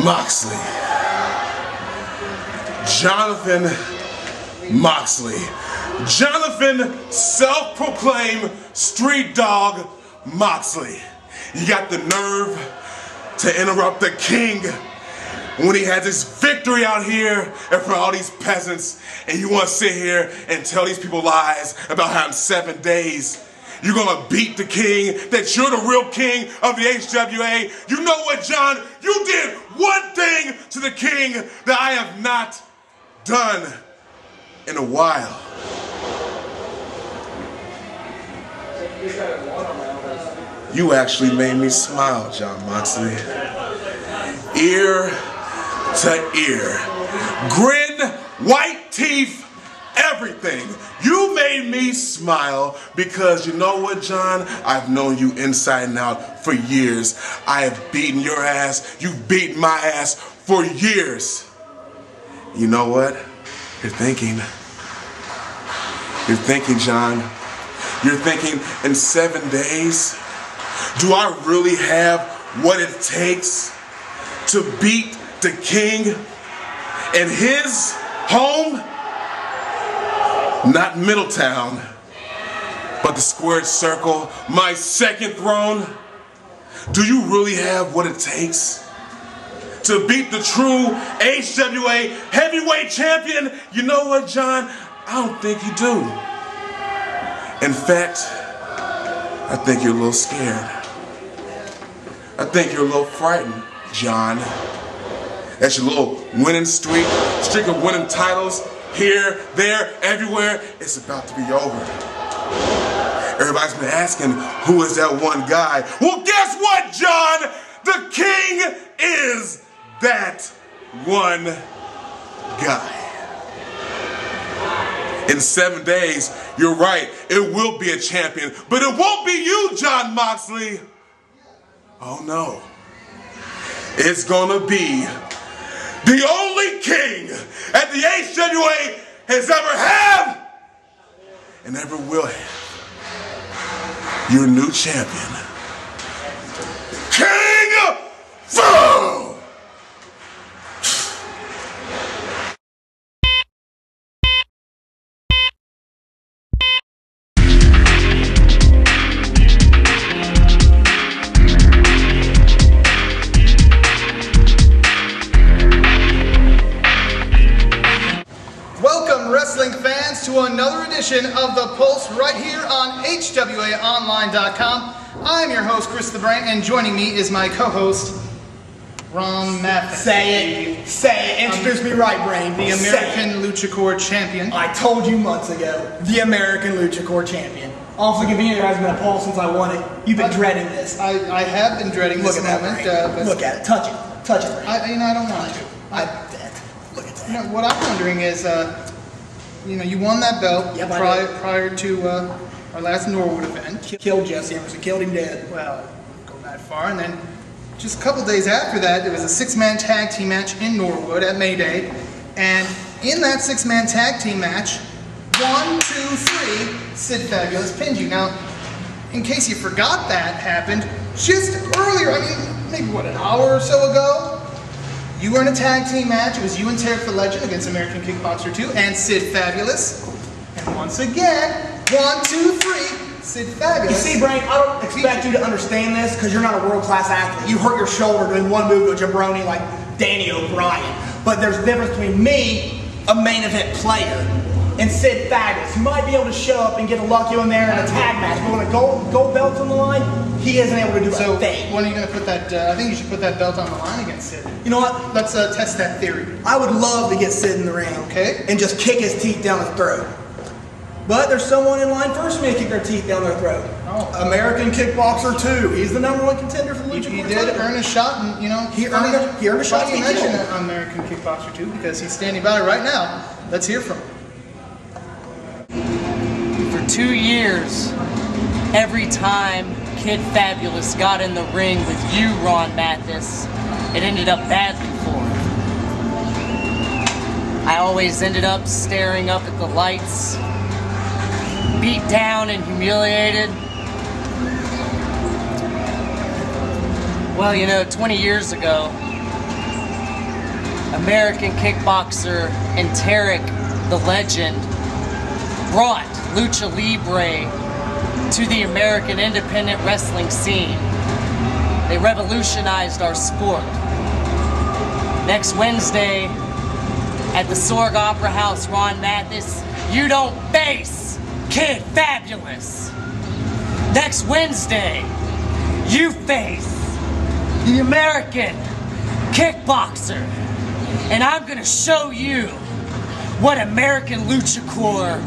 Moxley. Jonathan Moxley. Jonathan, self-proclaimed street dog Moxley. You got the nerve to interrupt the king when he has his victory out here in front of all these peasants, and you want to sit here and tell these people lies about how in 7 days you're going to beat the king, that you're the real king of the HWA. You know what, John? You did one thing to the king that I have not done in a while. You actually made me smile, John Moxley. Ear to ear. Grin, white teeth, everything. You made me smile because you know what, John? I've known you inside and out for years. I have beaten your ass. You've beaten my ass for years. You know what? You're thinking, John. You're thinking, in 7 days, do I really have what it takes to beat the king in his home? Not Middletown, but the squared circle, my second throne. Do you really have what it takes to beat the true HWA heavyweight champion? You know what, John? I don't think you do. In fact, I think you're a little scared. I think you're a little frightened, John. That's your little winning streak of winning titles here, there, everywhere. It's about to be over. Everybody's been asking, who is that one guy? Well, guess what, John? The king is that one guy. In 7 days, you're right, it will be a champion, but it won't be you, John Moxley. Oh no. It's gonna be the only king that the HWA has ever had and ever will have. Your new champion, King Fu! To another edition of The Pulse right here on HWAOnline.com. I'm your host, Chris the Brain, and joining me is my co-host, Ron Matthysse. Say it. Say it. Introduce me right, Brain. The American Luchador champion. I told you months ago. The American Luchador champion. Awfully convenient. There hasn't been a Pulse since I won it. You've been dreading this. I have been dreading this moment. Look at it. Touch it. Touch it, Brain. I don't want to. Look at that. You know, what I'm wondering is, you won that belt prior to our last Norwood event. Killed Jesse Emerson, killed him dead. Well, go that far. And then just a couple days after that, there was a 6-man tag team match in Norwood at May Day. And in that 6-man tag team match, 1, 2, 3, Sid Fabulous pinned you. Now, in case you forgot that happened, just earlier, maybe an hour or so ago, you were in a tag team match. It was you and Tarek the Legend against American Kickboxer 2 and Sid Fabulous. And once again, 1, 2, 3, Sid Fabulous. You see, Brain, I don't expect you to understand this because you're not a world-class athlete. You hurt your shoulder doing one move to a jabroni like Danny O'Brien. But there's a difference between me, a main event player, and Sid Fabulous. You might be able to show up and get a lucky one there in a tag match, but when a gold belt's on the line, he isn't able to do a thing. When are you going to put that, I think you should put that belt on the line against Sid. You know what? Let's test that theory. I would love to get Sid in the ring. Okay. And just kick his teeth down his throat. But there's someone in line first for me to kick their teeth down their throat. Oh. American Kickboxer 2. He's the #1 contender for the Lucha. He did earn a shot, and he earned a shot. You mentioned American Kickboxer 2 because he's standing by right now. Let's hear from him. For 2 years, every time Kid Fabulous got in the ring with you, Ron Mathis, it ended up badly for him. I always ended up staring up at the lights, beat down and humiliated. Well, 20 years ago, American kickboxer and Tarek, the legend, brought Lucha Libre to the American independent wrestling scene. They revolutionized our sport. Next Wednesday at the Sorg Opera House, Ron Matthysse, you don't face Kid Fabulous. Next Wednesday, you face the American kickboxer. And I'm gonna show you what American Lucha Core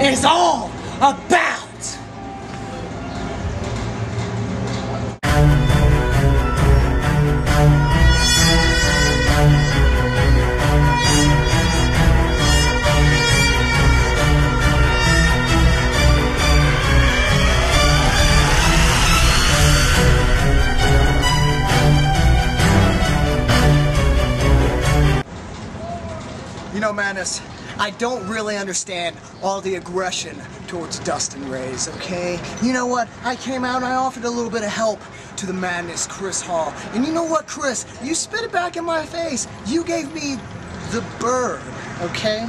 is all about. You know, Mathis, I don't really understand all the aggression towards Dustin Reyes, okay? You know what? I came out and I offered a little bit of help to the madness, Chris Hall. And you know what, Chris? You spit it back in my face. You gave me the bird, okay?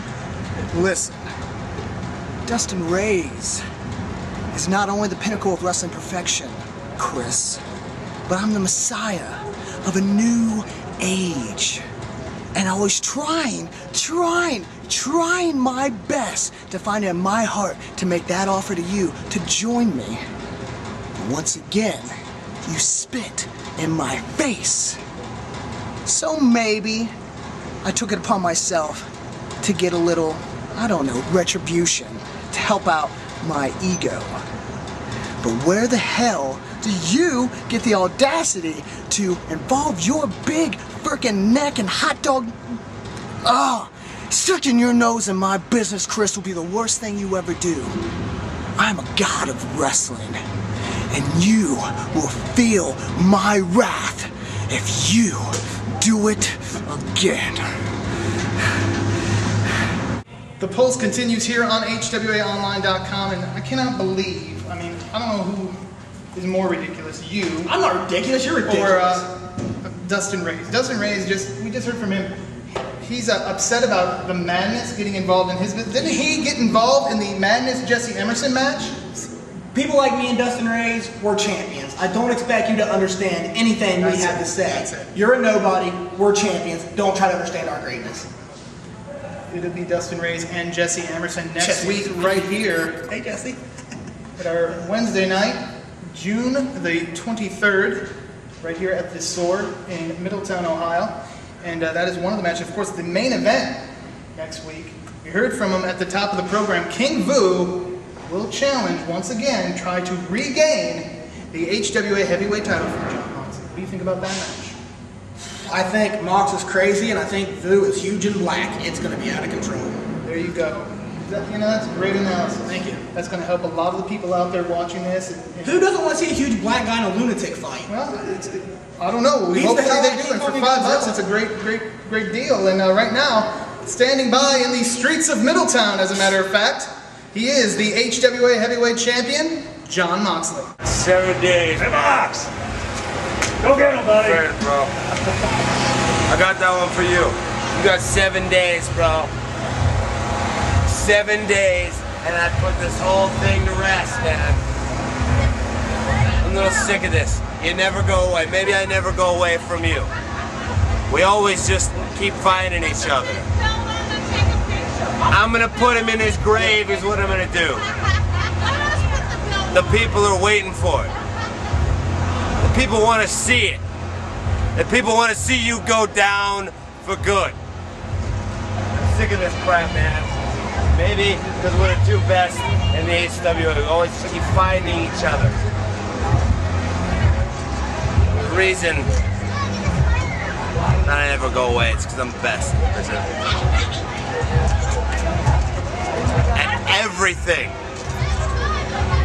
Listen, Dustin Reyes is not only the pinnacle of wrestling perfection, Chris, but I'm the messiah of a new age. And I was trying my best to find it in my heart to make that offer to you to join me. But once again, you spit in my face. So maybe I took it upon myself to get a little, I don't know, retribution to help out my ego. But where the hell do you get the audacity to involve your big frickin' neck and hot dog? Sticking your nose in my business, Chris, will be the worst thing you ever do. I'm a god of wrestling, and you will feel my wrath if you do it again. The Pulse continues here on HWAOnline.com, and I cannot believe, I don't know who is more ridiculous, you. I'm not ridiculous, you're ridiculous. Or Dustin Reyes. Dustin Reyes, we just heard from him. He's upset about the Madness getting involved in his business. Didn't he get involved in the Madness Jesse Emerson match? People like me and Dustin Reyes, we're champions. I don't expect you to understand anything we have to say. That's it. You're a nobody, we're champions. Don't try to understand our greatness. It'll be Dustin Reyes and Jesse Emerson next week right here. Hey, Jesse. At our Wednesday night, June the 23rd, right here at the Sorg in Middletown, Ohio. And that is one of the matches. Of course, the main event next week, you heard from him at the top of the program. King Vu will challenge, once again, try to regain the HWA heavyweight title from John Moxley. What do you think about that match? I think Mox is crazy, and I think Vu is huge and black. It's going to be out of control. There you go. That's a great analysis. Thank you. That's going to help a lot of the people out there watching this. Who doesn't want to see a huge black guy in a lunatic fight? Well, I don't know. Hopefully they do, and for $5, it's a great deal. And right now, standing by in the streets of Middletown, as a matter of fact, he is the HWA heavyweight champion, John Moxley. 7 days. Hey, Mox! Go get him, buddy. Fair, bro. I got that one for you. You got 7 days, bro. 7 days, and I put this whole thing to rest, man. I'm a little sick of this. You never go away. Maybe I never go away from you. We always just keep finding each other. I'm gonna put him in his grave is what I'm gonna do. The people are waiting for it. The people want to see it. The people want to see you go down for good. I'm sick of this crap, man. Maybe because we're the two best in the HWA. We always keep finding each other. The reason that I never go away is because I'm the best. That's it. At everything.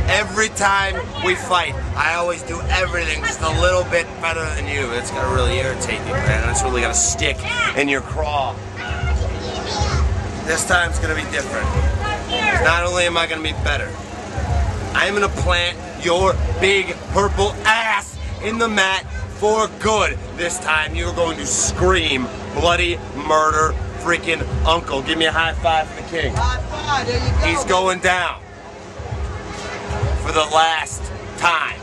Every time we fight, I always do everything just a little bit better than you. It's gonna really irritate you, man. It's really gonna stick in your craw. This time's gonna be different. Not only am I gonna be better, I'm gonna plant your big purple ass in the mat for good. This time you're going to scream bloody murder freaking uncle. Give me a high five for the king. High five, there you go. He's going down for the last time.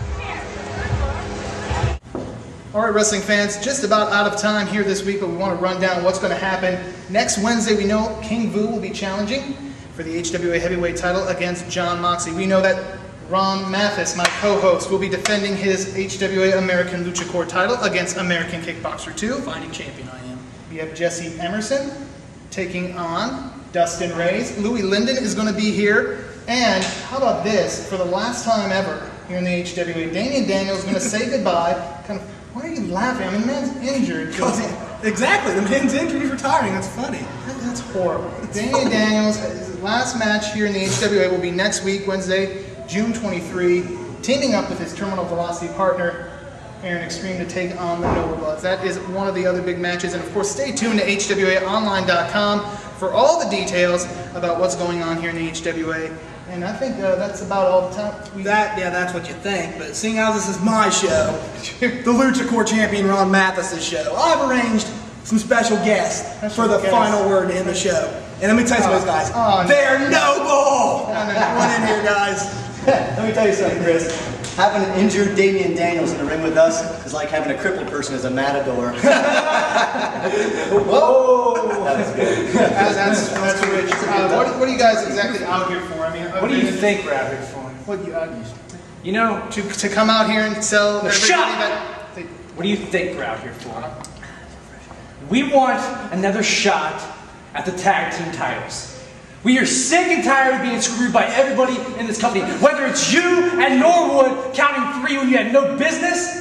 All right, wrestling fans, just about out of time here this week, but we want to run down what's going to happen. Next Wednesday, we know King Vu will be challenging for the HWA Heavyweight title against John Moxley. We know that Ron Matthysse, my co-host, will be defending his HWA American Lucha Core title against American Kickboxer 2. Fighting champion I am. We have Jesse Emerson taking on Dustin Reyes. Louis Linden is going to be here. And how about this? For the last time ever here in the HWA, Damian Daniels is going to say goodbye. Kind of, why are you laughing? I mean, the man's injured. Exactly, the man's injured, he's retiring, that's funny. That's horrible. Damian Daniels, his last match here in the HWA will be next week, Wednesday, June 23, teaming up with his Terminal Velocity partner, Aaron Extreme, to take on the Noble Bloods. That is one of the other big matches. And of course, stay tuned to HWAOnline.com for all the details about what's going on here in the HWA. And I think that's about all the time. Yeah, that's what you think, but seeing how this is my show, the Lucha Core champion Ron Matthysse' show, I've arranged some special guests for the final word in the show. And let me tell you something, guys. They're noble! Come on in here, guys. Let me tell you something, Chris. Having an injured Damian Daniels in the ring with us is like having a crippled person as a matador. Whoa! That was good. That's rich. What are you guys exactly out here for? I mean, what do you think we're out here for? What you know, to come out here and tell everybody that. What do you think we're out here for? We want another shot at the tag team titles. We are sick and tired of being screwed by everybody in this company. Whether it's you and Norwood counting 3 when you had no business,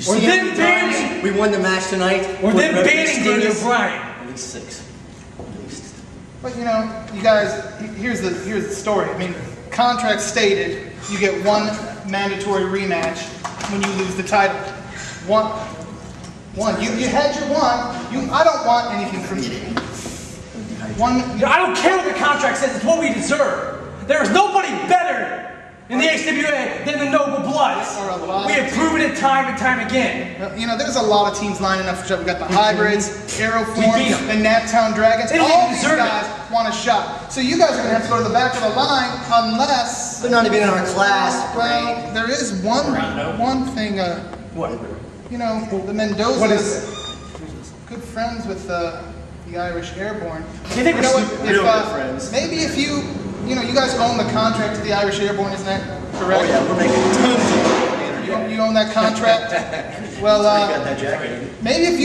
or them banning. We won the match tonight. Or them banning Daniel Bryan. At least 6. At least. But you know, you guys, here's the story. I mean, contract stated you get 1 mandatory rematch when you lose the title. One. You had your 1. I don't want anything from you. I don't care what the contract says, it's what we deserve. There is nobody better in the HWA than the Noble Bloods. We have proven it time and time again. You know, there's a lot of teams lining up for shot. We got the Hybrids, Aeroforms, the Naptown Dragons. All these guys want a shot. So you guys are going to have to go to the back of the line unless... They're not even in our class. Well, there is one thing. What? You know, the Mendozas, good friends with the Irish Airborne. You think we're good friends? Maybe if you guys own the contract to the Irish Airborne, isn't that correct? Oh yeah, we're making tons of money. You own that contract? Well, got that jacket. maybe if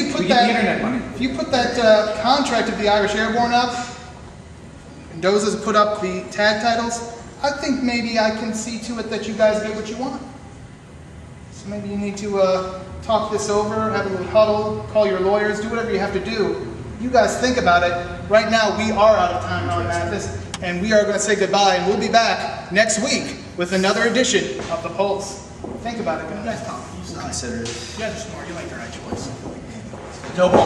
you put that contract of the Irish Airborne up, Mendoza's put up the tag titles, I think maybe I can see to it that you guys get what you want. So maybe you need to talk this over, have a little huddle, call your lawyers, do whatever you have to do. You guys think about it. Right now, we are out of time on Mathis, and we are going to say goodbye, and we'll be back next week with another edition of The Pulse. Think about it, guys. Nice talk. Consider it. You guys are smart. You make the right choice. Noble.